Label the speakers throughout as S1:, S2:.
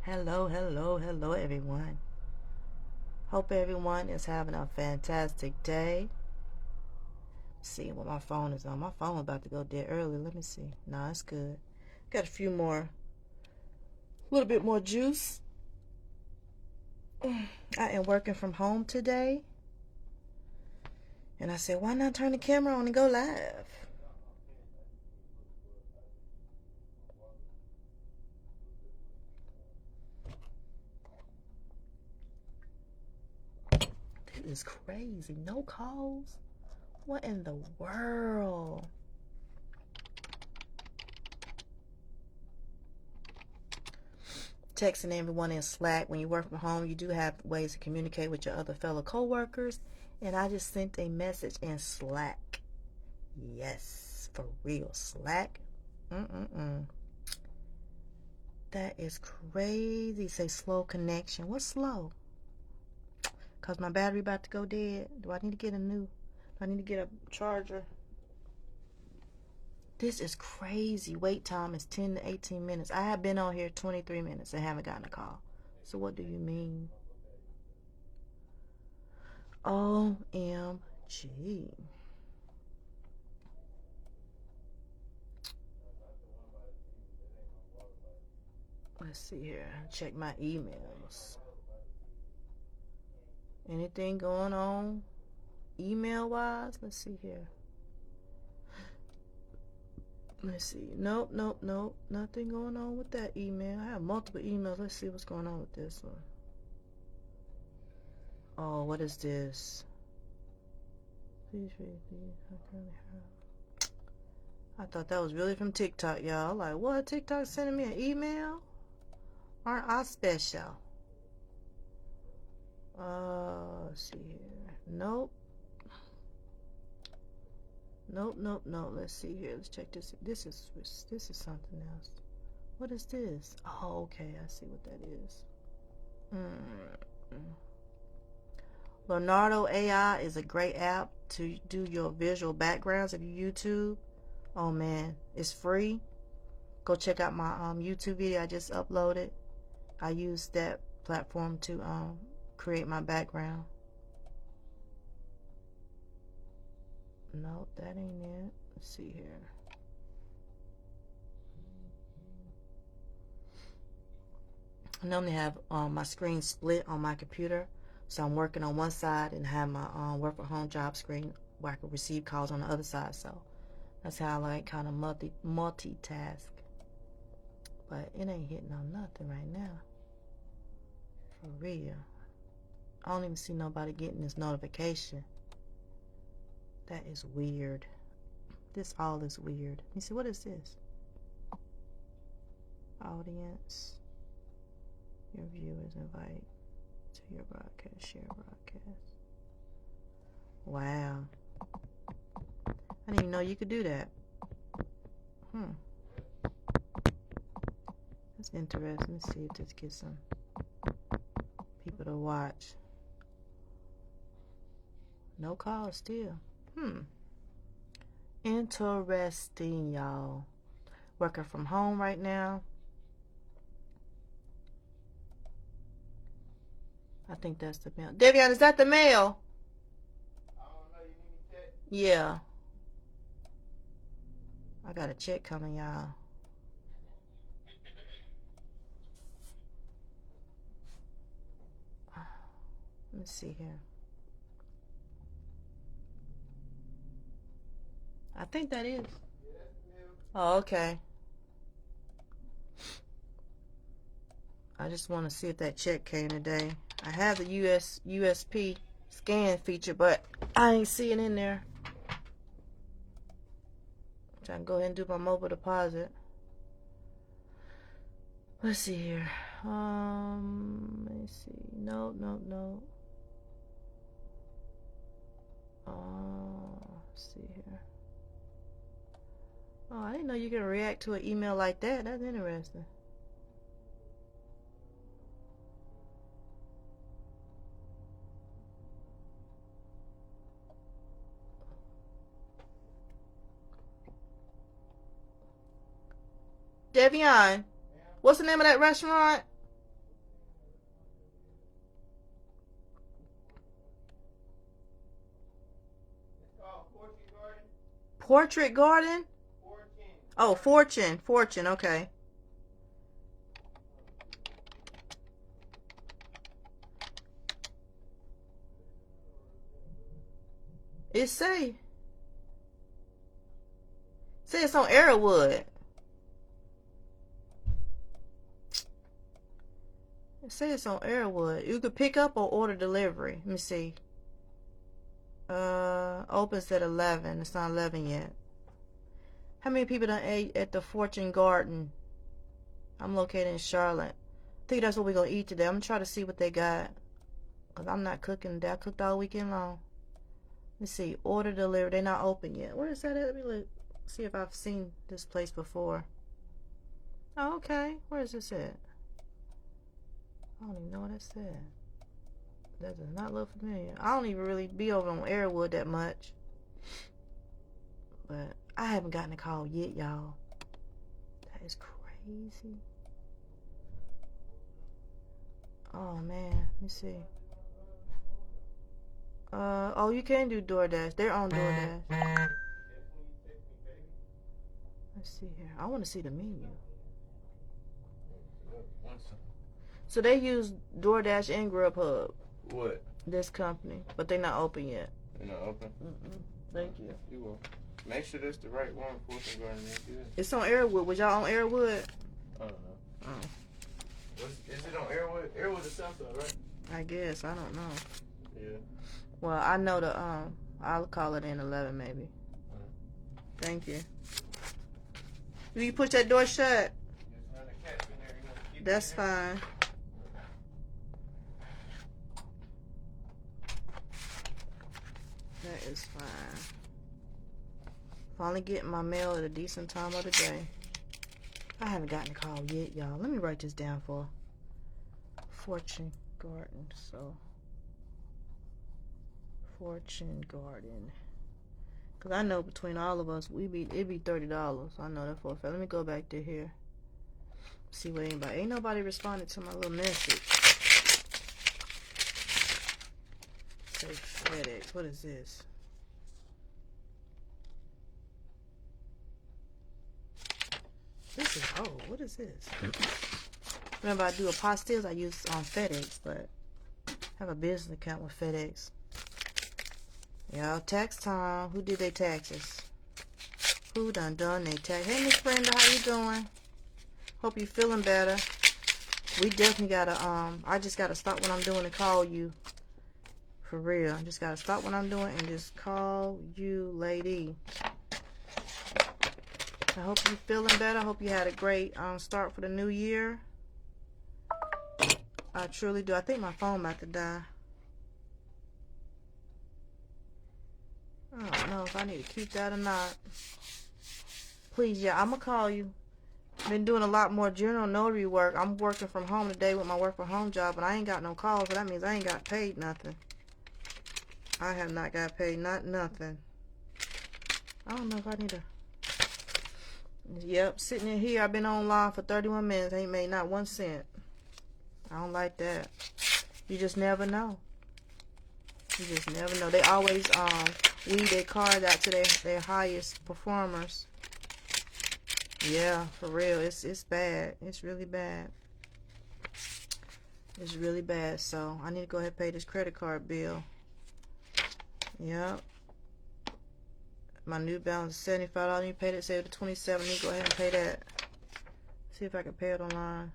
S1: Hello, hello, hello, everyone. Hope everyone is having a fantastic day. See what my phone is on. My phone about to go dead early. Let me see. No, it's good. Got a few more, a little bit more juice. I am working from home today. And I said, why not turn the camera on and go live? This is crazy. No calls? What in the world? Texting everyone in Slack. When you work from home, you do have ways to communicate with your other fellow coworkers. And I just sent a message in Slack. Yes, for real. Slack. That is crazy. Say slow connection. What's slow? Cause my battery about to go dead. Do I need to get a new? Do I need to get a charger? This is crazy. Wait time is 10 to 18 minutes. I have been on here 23 minutes and haven't gotten a call. So what do you mean? OMG. Let's see here. Check my emails. Anything going on email wise? Let's see here. Let's see. Nope. Nothing going on with that email. I have multiple emails. Let's see what's going on with this one. Oh, what is this? Please read these. I thought that was really from TikTok, y'all. Like, what? TikTok sending me an email? Aren't I special? Let's see here. Nope. Let's see here. Let's check this. This is something else. What is this? Oh, okay. I see what that is. Leonardo AI is a great app to do your visual backgrounds if you YouTube. Oh man, it's free. Go check out my YouTube video I just uploaded. I use that platform to create my background. Nope, that ain't it. Let's see here. I normally have my screen split on my computer, so I'm working on one side and have my work from home job screen where I can receive calls on the other side. So that's how I like kind of multitask. But it ain't hitting on nothing right now. For real. I don't even see nobody getting this notification. That is weird. This all is weird. You see, what is this? Audience. Your viewers invite to your broadcast. Share broadcast. Wow. I didn't even know you could do that. That's interesting. Let's see if this gets some people to watch. No calls still. Interesting, y'all. Working from home right now. I think that's the mail. Devion, is that the mail?
S2: I don't know. You need me to check?
S1: Yeah. I got a check coming, y'all. Let me see here. I think that is.
S2: Yeah, that's the mail.
S1: Oh, okay. I just want to see if that check came today. I have the USP scan feature, but I ain't see it in there. So I can go ahead and do my mobile deposit. Let's see here. Let me see. No. Let's see here. Oh, I didn't know you can react to an email like that. That's interesting. Devion, what's the name of that restaurant? Portrait Garden?
S2: 14.
S1: Oh, Fortune. Fortune, okay. It say it's on Arrowwood. It says it's on Arrowwood. You could pick up or order delivery. Let me see. Opens at 11. It's not 11 yet. How many people done ate at the Fortune Garden? I'm located in Charlotte. I think that's what we're gonna eat today. I'm gonna try to see what they got. Cause I'm not cooking today. I cooked all weekend long. Let's see. Order delivery. They're not open yet. Where is that at? Let me look. See if I've seen this place before. Oh, okay. Where is this at? I don't even know what that said. That does not look familiar. I don't even really be over on Arrowwood that much. But I haven't gotten a call yet, y'all. That is crazy. Oh, man. Let me see. Oh, you can do DoorDash. They're on DoorDash. Let's see here. I want to see the menu. So they use DoorDash and Grubhub.
S2: What?
S1: This company, but they're not open yet.
S2: They're not open?
S1: Thank you.
S2: You will. Make sure that's the right one. Fortune Garden is good.
S1: It's on Arrowwood. Was y'all on Arrowwood?
S2: I don't know.
S1: Oh.
S2: Is it on Arrowwood? Arrowwood is Southside, right?
S1: I guess. I don't know.
S2: Yeah.
S1: Well, I know the I'll call it in 11 maybe. Thank you. Will you push that door shut? That's fine. That is fine. Finally getting my mail at a decent time of the day. I haven't gotten a call yet, y'all. Let me write this down for Fortune Garden. So, Fortune Garden. Because I know between all of us, it'd be $30. I know that for a fact. Let me go back to here. See what anybody. Ain't nobody responded to my little message. Say FedEx. What is this? This is what is this? Remember, I do apostilles. I use FedEx, but I have a business account with FedEx. Y'all, tax time. Who did their taxes? Who done their tax? Hey, Miss Brenda, how you doing? Hope you feeling better. We definitely gotta I just gotta stop what I'm doing and call you. For real. I just gotta stop what I'm doing and just call you, lady. I hope you're feeling better. I hope you had a great start for the new year. I truly do. I think my phone about to die. I don't know if I need to keep that or not. Please, yeah, I'm going to call you. Been doing a lot more general notary work. I'm working from home today with my work from home job, but I ain't got no calls, so that means I ain't got paid nothing. I have not got paid nothing. I don't know if I need to. Yep, sitting in here, I've been online for 31 minutes. Ain't made not 1 cent. I don't like that. You just never know. You just never know. They always weed their cards out to their highest performers. Yeah, for real. It's bad. It's really bad. It's really bad. So I need to go ahead and pay this credit card bill. Yep. My new balance is $75. I need to pay that. Save the $27. I need to go ahead and pay that. See if I can pay it online.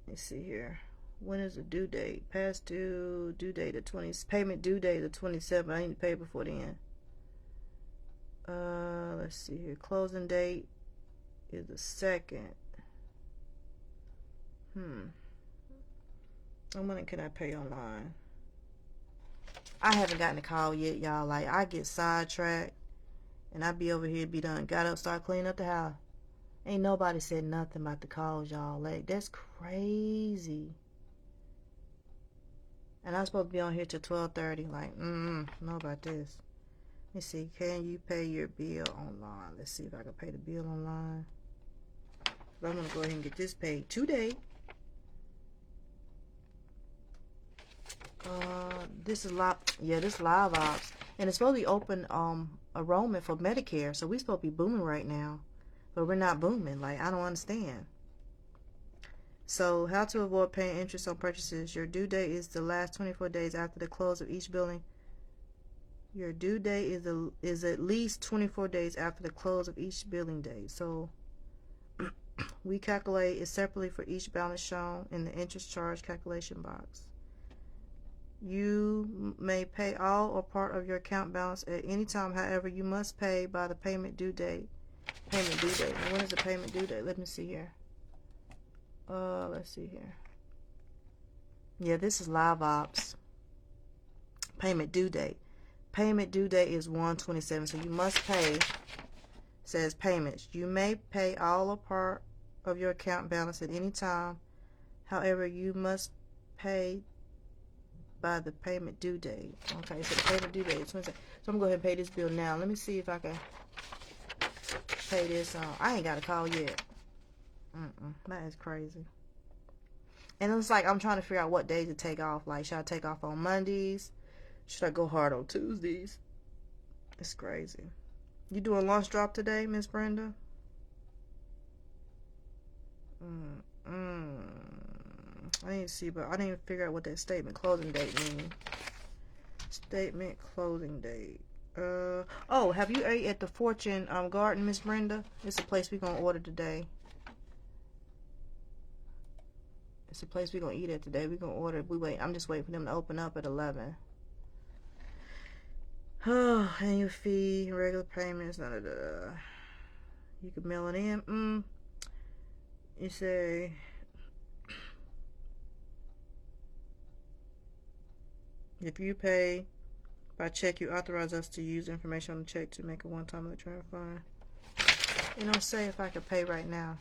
S1: Let's see here. When is the due date? Past due date the 20th. Payment due date the 27th. I need to pay before then. Let's see here. Closing date is the 2nd. When can I pay online? I haven't gotten a call yet, y'all. Like, I get sidetracked and I be over here, be done, got up, start cleaning up the house. Ain't nobody said nothing about the calls, y'all. Like, that's crazy. And I'm supposed to be on here till 12:30. Like, know about this. Let's see. Can you pay your bill online? Let's see if I can pay the bill online. I'm going to go ahead and get this paid today. This is live. Yeah, this Liveops, and it's supposed to be open enrollment for Medicare, so we supposed to be booming right now, but we're not booming. Like, I don't understand. So, how to avoid paying interest on purchases. Your due date is the last 24 days after the close of each billing. Your due date is at least 24 days after the close of each billing day. So, we calculate it separately for each balance shown in the interest charge calculation box. You may pay all or part of your account balance at any time. However, you must pay by the payment due date. Payment due date. Now, when is the payment due date? Let me see here. Let's see here. Yeah, this is Liveops. Payment due date. Payment due date is 1/27. So you must pay. Says payments. You may pay all or part of your account balance at any time. However, you must pay by the payment due date. Okay, so the payment due date is 27. So I'm going to go ahead and pay this bill now. Let me see if I can pay this. I ain't got a call yet. That is crazy. And it's like I'm trying to figure out what days to take off. Like, should I take off on Mondays? Should I go hard on Tuesdays? It's crazy. You doing lunch drop today, Miss Brenda? I didn't see, but I didn't even figure out what that statement closing date means. Statement closing date. Oh, have you ate at the Fortune Garden, Miss Brenda? It's a place we're gonna order today. It's a place we're gonna eat at today. We're gonna order. I'm just waiting for them to open up at 11. Oh, annual fee, regular payments, none of the. You can mail it in. You say. If you pay by check, you authorize us to use information on the check to make a one-time electronic fine. It don't say if I can pay right now.